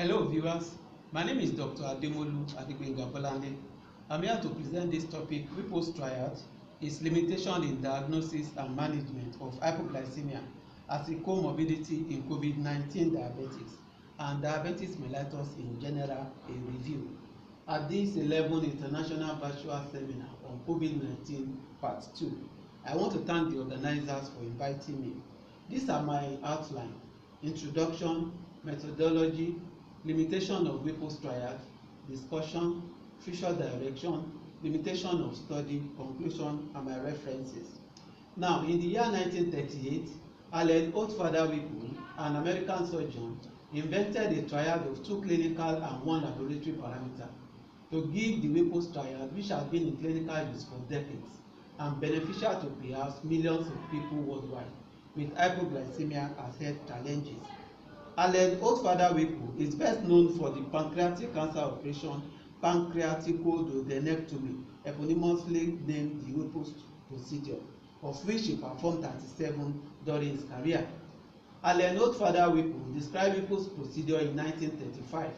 Hello viewers, my name is Dr. Ademolu Adegbenga Bolanle. I'm here to present this topic, Whipple's Triad, its limitation in diagnosis and management of hypoglycemia as a comorbidity in COVID-19 diabetics and diabetes mellitus in general, a review at this 11th International Virtual Seminar on COVID-19 Part 2. I want to thank the organizers for inviting me. These are my outline: introduction, methodology, limitation of Whipple's Triad, discussion, future direction, limitation of study, conclusion, and my references. Now, in the year 1938, Allen Oldfather Whipple, an American surgeon, invented a triad of 2 clinical and 1 laboratory parameter to give the Whipple's Triad, which has been in clinical use for decades and beneficial to perhaps millions of people worldwide with hypoglycemia as health challenges. Allen Oldfather Whipple is best known for the pancreatic cancer operation pancreaticoduodenectomy, eponymously named the Whipple's procedure, of which he performed 37 during his career. Allen Oldfather Whipple described Whipple's procedure in 1935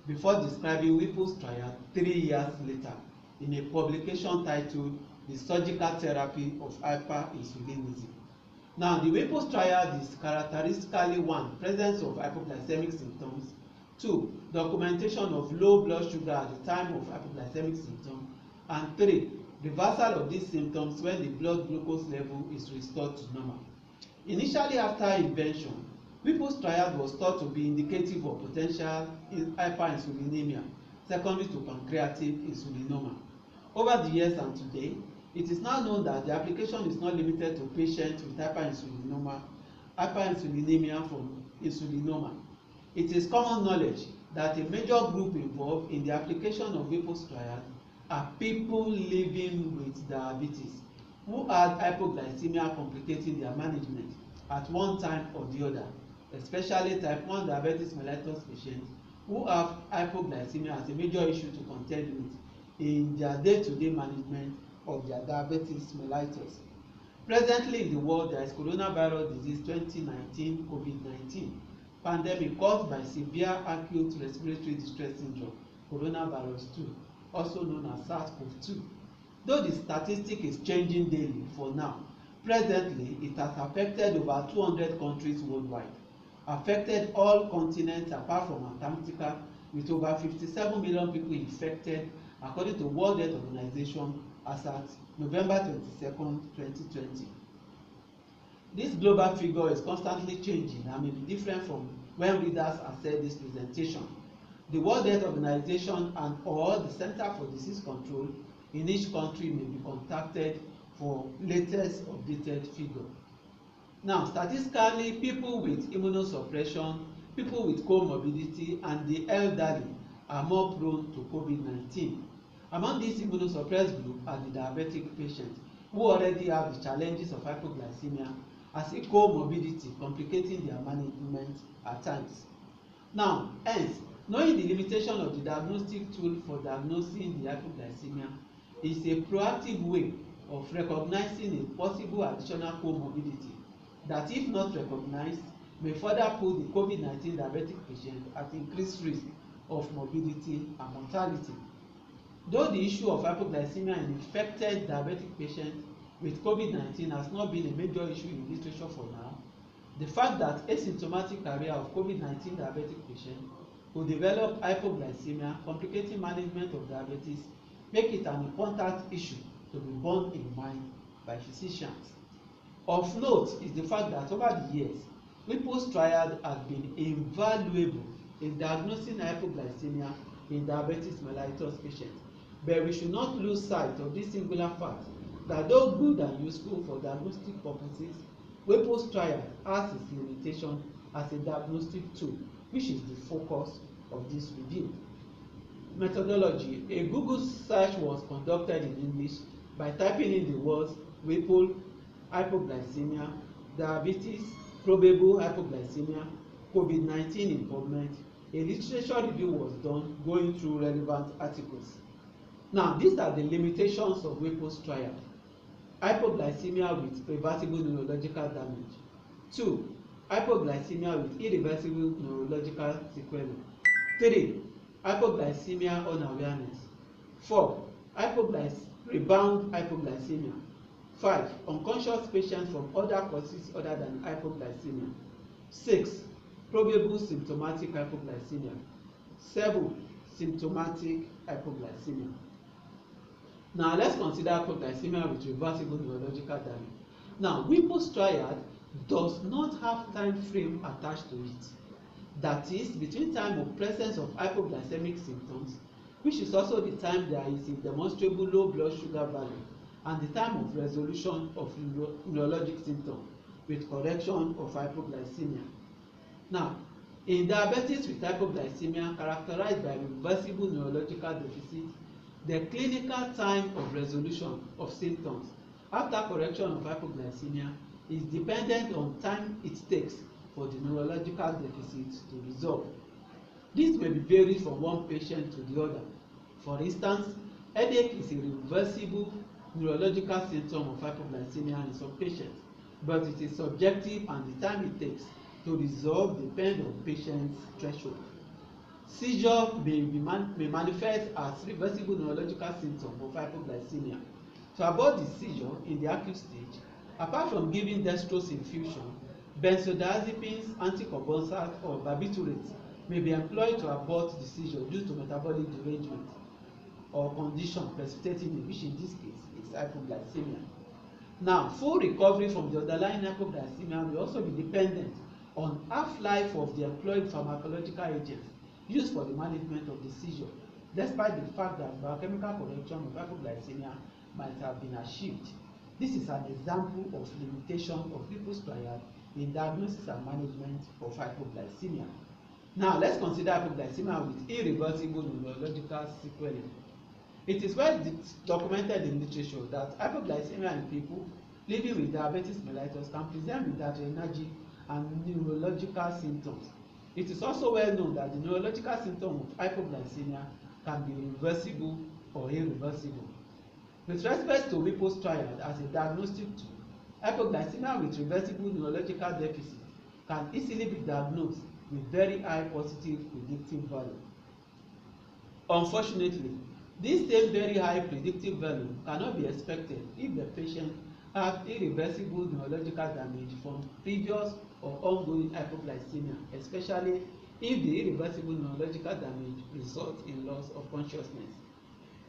before describing Whipple's Triad 3 years later in a publication titled The Surgical Therapy of Hyperinsulinism. Now, the Whipple's Triad is characteristically 1. Presence of hypoglycemic symptoms, 2. Documentation of low blood sugar at the time of hypoglycemic symptom, and 3. Reversal of these symptoms when the blood glucose level is restored to normal. Initially, after invention, Whipple's Triad was thought to be indicative of potential hyperinsulinemia secondary to pancreatic insulinoma. Over the years and today, it is now known that the application is not limited to patients with hyperinsulinemia from insulinoma. It is common knowledge that a major group involved in the application of Whipple's Triad are people living with diabetes who had hypoglycemia complicating their management at one time or the other, especially type 1 diabetes mellitus patients who have hypoglycemia as a major issue to contend with in their day-to-day management of their diabetes mellitus. Presently in the world, there is coronavirus disease 2019 COVID-19 pandemic caused by severe acute respiratory distress syndrome, coronavirus 2, also known as SARS-CoV-2. Though the statistic is changing daily for now, presently it has affected over 200 countries worldwide, affected all continents apart from Antarctica, with over 57 million people infected according to World Health Organization as at November 22nd, 2020. This global figure is constantly changing and may be different from when readers assess this presentation. The World Health Organization and or the Center for Disease Control in each country may be contacted for latest updated figure. Now, statistically, people with immunosuppression, people with comorbidity, and the elderly are more prone to COVID-19. Among these immunosuppressed group are the diabetic patients who already have the challenges of hypoglycemia as a comorbidity complicating their management at times. Now, hence, knowing the limitation of the diagnostic tool for diagnosing the hypoglycemia is a proactive way of recognizing a possible additional comorbidity that, if not recognized, may further put the COVID-19 diabetic patient at increased risk of morbidity and mortality. Though the issue of hypoglycemia in infected diabetic patients with COVID-19 has not been a major issue in literature for now, the fact that asymptomatic carrier of COVID-19 diabetic patients who develop hypoglycemia complicating management of diabetes make it an important issue to be borne in mind by physicians. Of note is the fact that over the years, Whipple's Triad has been invaluable in diagnosing hypoglycemia in diabetes mellitus patients. But we should not lose sight of this singular fact that though good and useful for diagnostic purposes, Whipple's Triad has its limitation as a diagnostic tool, which is the focus of this review. Methodology. A Google search was conducted in English by typing in the words Whipple, hypoglycemia, diabetes, probable hypoglycemia, COVID-19 in PubMed. A literature review was done going through relevant articles. Now, these are the limitations of Whipple's Triad. Hypoglycemia with reversible neurological damage. 2. Hypoglycemia with irreversible neurological sequelae. 3. Hypoglycemia unawareness. 4. Rebound hypoglycemia. 5. Unconscious patients from other causes other than hypoglycemia. 6. Probable symptomatic hypoglycemia. 7. Symptomatic hypoglycemia. Now let's consider hypoglycemia with reversible neurological damage. Now, Whipple's triad does not have time frame attached to it. That is, between time of presence of hypoglycemic symptoms, which is also the time there is a demonstrable low blood sugar value, and the time of resolution of neurologic symptoms with correction of hypoglycemia. Now, in diabetics with hypoglycemia characterized by reversible neurological deficit, the clinical time of resolution of symptoms after correction of hypoglycemia is dependent on time it takes for the neurological deficit to resolve. This may be varied from one patient to the other. For instance, headache is a reversible neurological symptom of hypoglycemia in some patients, but it is subjective and the time it takes to resolve depends on patient's threshold. Seizure may manifest as reversible neurological symptom of hypoglycemia. To avoid the seizure in the acute stage, apart from giving dextrose infusion, benzodiazepines, anticonvulsants, or barbiturates may be employed to abort the seizure due to metabolic derangement or condition precipitating it, which in this case is hypoglycemia. Now, full recovery from the underlying hypoglycemia will also be dependent on half-life of the employed pharmacological agents used for the management of the seizure, despite the fact that biochemical correction of hypoglycemia might have been achieved. This is an example of limitation of Whipple's triad in diagnosis and management of hypoglycemia. Now, let's consider hypoglycemia with irreversible neurological sequelae. It is well documented in literature that hypoglycemia in people living with diabetes mellitus can present with adrenergic and neurological symptoms. It is also well known that the neurological symptom of hypoglycemia can be reversible or irreversible. With respect to Whipple's triad as a diagnostic tool, hypoglycemia with reversible neurological deficit can easily be diagnosed with very high positive predictive value. Unfortunately, this same very high predictive value cannot be expected if the patient has irreversible neurological damage from previous or ongoing hypoglycemia, especially if the irreversible neurological damage results in loss of consciousness.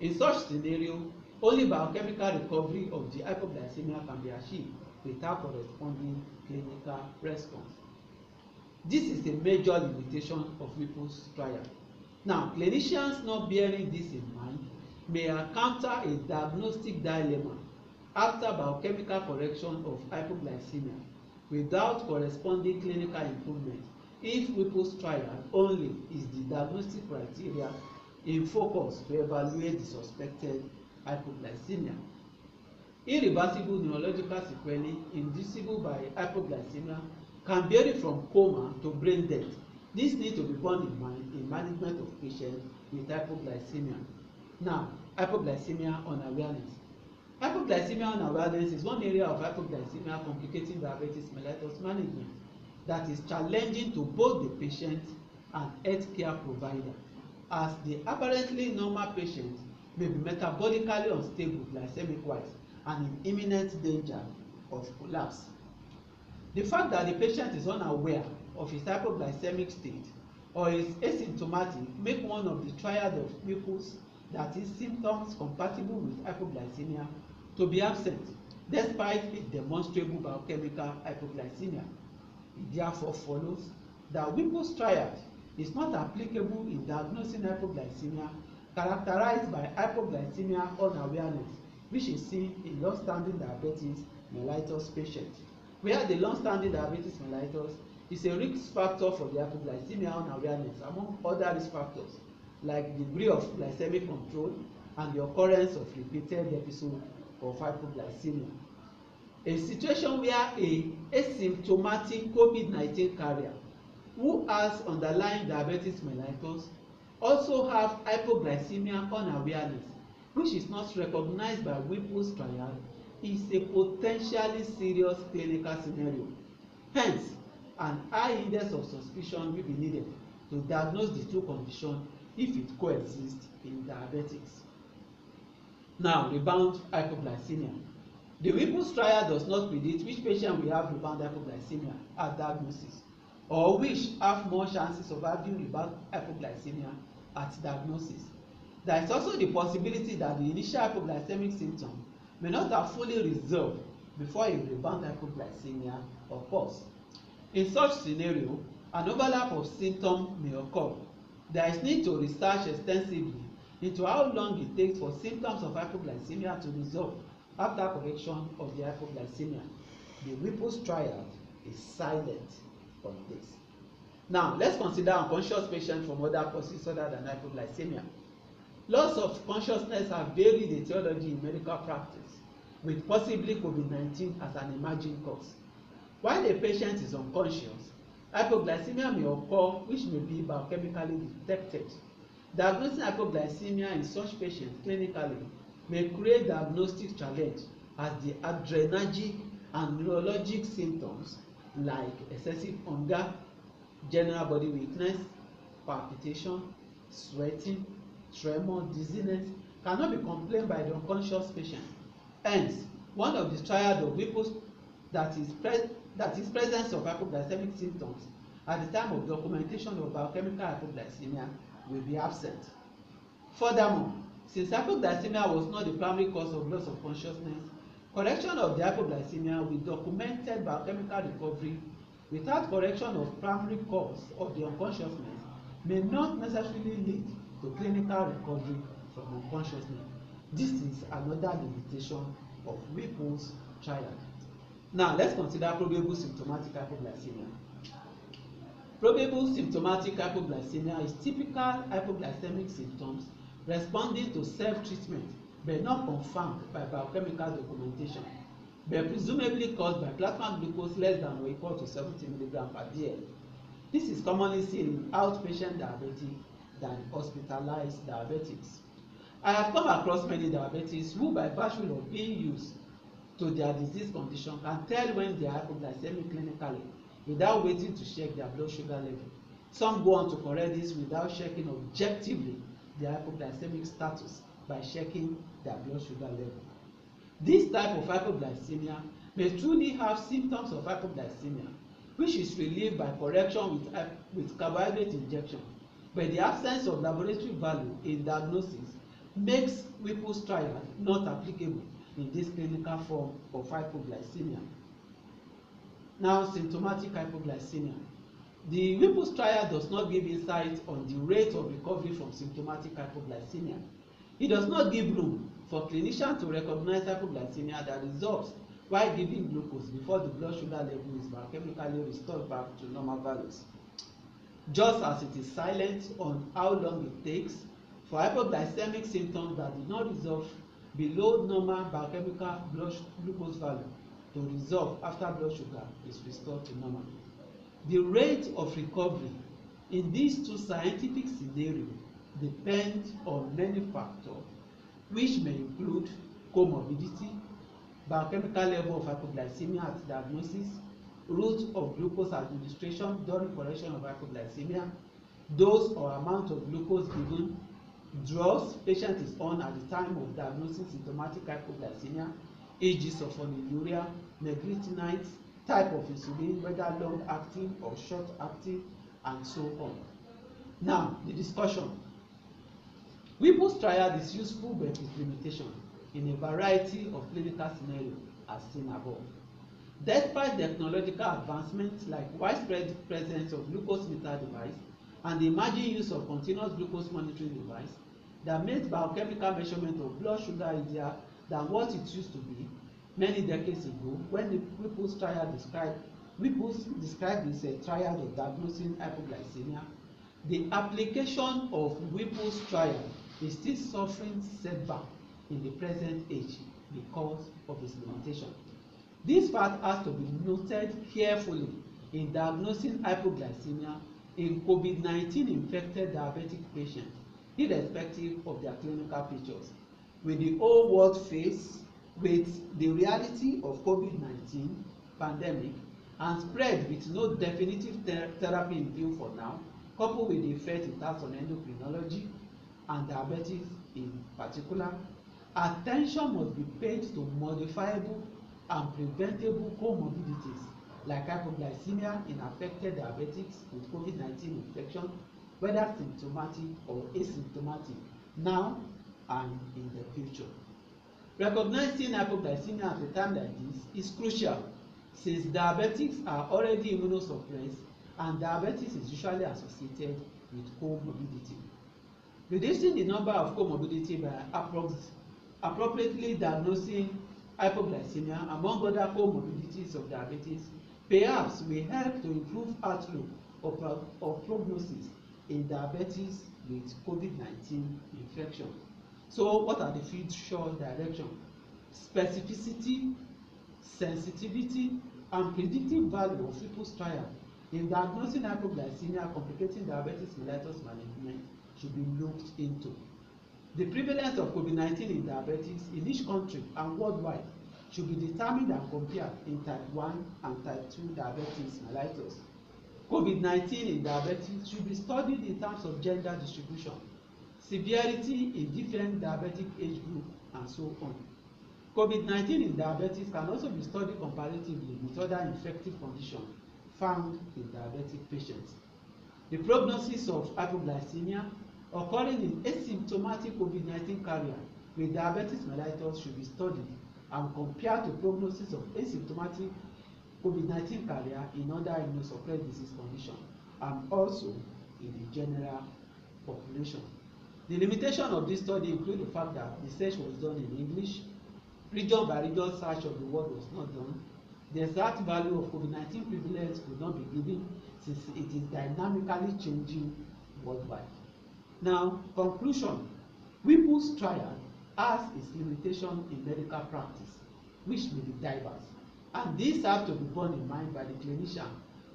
In such scenario, only biochemical recovery of the hypoglycemia can be achieved without corresponding clinical response. This is a major limitation of Whipple's triad. Now, clinicians not bearing this in mind may encounter a diagnostic dilemma after biochemical correction of hypoglycemia without corresponding clinical improvement if Whipple's triad only is the diagnostic criteria in focus to evaluate the suspected hypoglycemia. Irreversible neurological sequelae inducible by hypoglycemia can vary from coma to brain death. This needs to be borne in mind in management of patients with hypoglycemia. Now, hypoglycemia unawareness. Hypoglycemia unawareness is one area of hypoglycemia complicating diabetes mellitus management that is challenging to both the patient and healthcare provider, as the apparently normal patient may be metabolically unstable glycemic-wise and in imminent danger of collapse. The fact that the patient is unaware of his hypoglycemic state or is asymptomatic make one of the triad of Whipple's, that is, symptoms compatible with hypoglycemia, to be absent despite a demonstrable biochemical hypoglycemia. It therefore follows that Whipple's triad is not applicable in diagnosing hypoglycemia characterized by hypoglycemia unawareness, which is seen in long-standing diabetes mellitus patients, where the long-standing diabetes mellitus is a risk factor for the hypoglycemia unawareness among other risk factors like degree of glycemic control and the occurrence of repeated episodes of hypoglycemia. A situation where a asymptomatic COVID-19 carrier who has underlying diabetes mellitus also have hypoglycemia unawareness, which is not recognized by Whipple's triad, is a potentially serious clinical scenario. Hence, an high index of suspicion will be needed to diagnose the two conditions if it coexists in diabetics. Now, rebound hypoglycemia. The Whipple's triad does not predict which patient will have rebound hypoglycemia at diagnosis, or which have more chances of having rebound hypoglycemia at diagnosis. There is also the possibility that the initial hypoglycemic symptom may not have fully resolved before a rebound hypoglycemia occurs. In such scenario, an overlap of symptoms may occur. There is need to research extensively into how long it takes for symptoms of hypoglycemia to resolve after correction of the hypoglycemia. The Whipple's triad is silent on this. Now, let's consider unconscious patients from other causes other than hypoglycemia. Loss of consciousness have varied etiology in medical practice, with possibly COVID-19 as an emerging cause. While a patient is unconscious, hypoglycemia may occur which may be biochemically detected. Diagnosing hypoglycemia in such patients clinically may create diagnostic challenge, as the adrenergic and neurologic symptoms like excessive hunger, general body weakness, palpitation, sweating, tremor, dizziness cannot be complained by the unconscious patient. Hence, one of the triad of Whipple's that is presence of hypoglycemic symptoms at the time of documentation of biochemical hypoglycemia will be absent. Furthermore, since hypoglycemia was not the primary cause of loss of consciousness, correction of the hypoglycemia with documented biochemical recovery without correction of primary cause of the unconsciousness may not necessarily lead to clinical recovery from unconsciousness. This is another limitation of Whipple's triad. Now, let's consider probable symptomatic hypoglycemia. Probable symptomatic hypoglycemia is typical hypoglycemic symptoms responding to self-treatment but not confirmed by biochemical documentation, but presumably caused by plasma glucose less than or equal to 70 mg per dl. This is commonly seen in outpatient diabetic than hospitalized diabetics. I have come across many diabetics who, by virtue of being used to their disease condition, can tell when they are hypoglycemic clinically without waiting to check their blood sugar level. Some go on to correct this without checking objectively their hypoglycemic status by checking their blood sugar level. This type of hypoglycemia may truly have symptoms of hypoglycemia, which is relieved by correction with carbohydrate injection, but the absence of laboratory value in diagnosis makes Whipple's triad not applicable in this clinical form of hypoglycemia. Now, symptomatic hypoglycemia. The Whipple's triad does not give insight on the rate of recovery from symptomatic hypoglycemia. It does not give room for clinicians to recognize hypoglycemia that resolves while giving glucose before the blood sugar level is biochemically restored back to normal values. Just as it is silent on how long it takes for hypoglycemic symptoms that do not resolve below normal biochemical blood glucose value to resolve after blood sugar is restored to normal. The rate of recovery in these two scientific scenarios depends on many factors, which may include comorbidity, biochemical level of hypoglycemia at diagnosis, route of glucose administration during correction of hypoglycemia, dose or amount of glucose given, drugs patient is on at the time of diagnosing symptomatic hypoglycemia, e.g. sulfonylurea, meglitinides, type of insulin, whether long-acting or short-acting, and so on. Now, the discussion. Whipple's triad is useful but with limitation in a variety of clinical scenarios as seen above. Despite technological advancements like widespread presence of glucose meter device and the emerging use of continuous glucose monitoring device that makes biochemical measurement of blood sugar easier than what it used to be many decades ago, when the Whipple's triad described this a triad of diagnosing hypoglycemia, the application of Whipple's triad is still suffering setback in the present age because of its limitation. This fact has to be noted carefully in diagnosing hypoglycemia in COVID-19 infected diabetic patients, irrespective of their clinical features. With the whole world faced with the reality of COVID-19 pandemic and spread with no definitive therapy in view for now, coupled with the effect it has on endocrinology and diabetics in particular, attention must be paid to modifiable and preventable comorbidities like hypoglycemia in affected diabetics with COVID-19 infection, whether symptomatic or asymptomatic, now and in the future. Recognizing hypoglycemia at a time like this is crucial, since diabetics are already immunosuppressed and diabetes is usually associated with comorbidity. Reducing the number of comorbidity by appropriately diagnosing hypoglycemia among other comorbidities of diabetes perhaps will help to improve outlook of prognosis in diabetes with COVID-19 infection. So what are the future directions? Specificity, sensitivity, and predictive value of Whipple's triad in diagnosing hypoglycemia complicating diabetes mellitus management should be looked into. The prevalence of COVID-19 in diabetes in each country and worldwide should be determined and compared in type 1 and type 2 diabetes mellitus. COVID-19 in diabetes should be studied in terms of gender distribution, severity in different diabetic age group, and so on. COVID-19 in diabetes can also be studied comparatively with other infective conditions found in diabetic patients. The prognosis of hypoglycemia occurring in asymptomatic COVID-19 carrier with diabetes mellitus should be studied and compared to prognosis of asymptomatic COVID-19 carrier in other immunosuppressed disease conditions and also in the general population. The limitation of this study include the fact that the search was done in English, region by region search of the word was not done, the exact value of COVID-19 prevalence could not be given since it is dynamically changing worldwide. Now, conclusion. Whipple's triad has its limitation in medical practice, which may be diverse, and these have to be borne in mind by the clinician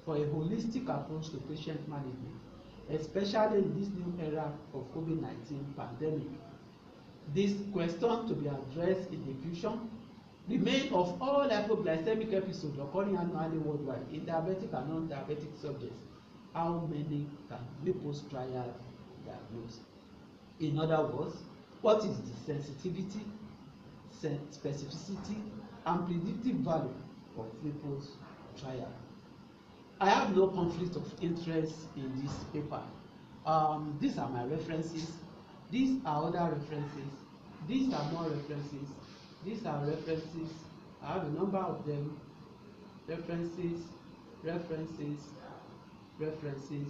for a holistic approach to patient management, especially in this new era of COVID-19 pandemic. This question to be addressed in the future remain of all hypoglycemic episodes occurring annually worldwide in diabetic and non-diabetic subjects. How many can Whipple's triad diagnose? In other words, what is the sensitivity, specificity, and predictive value of Whipple's triad? I have no conflict of interest in this paper. These are my references. These are other references. These are more references. These are references. I have a number of them. References, references, references.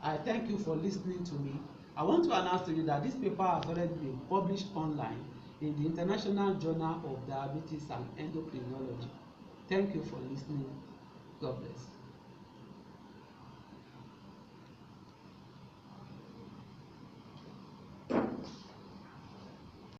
I thank you for listening to me. I want to announce to you that this paper has already been published online in the International Journal of Diabetes and Endocrinology. Thank you for listening. God bless.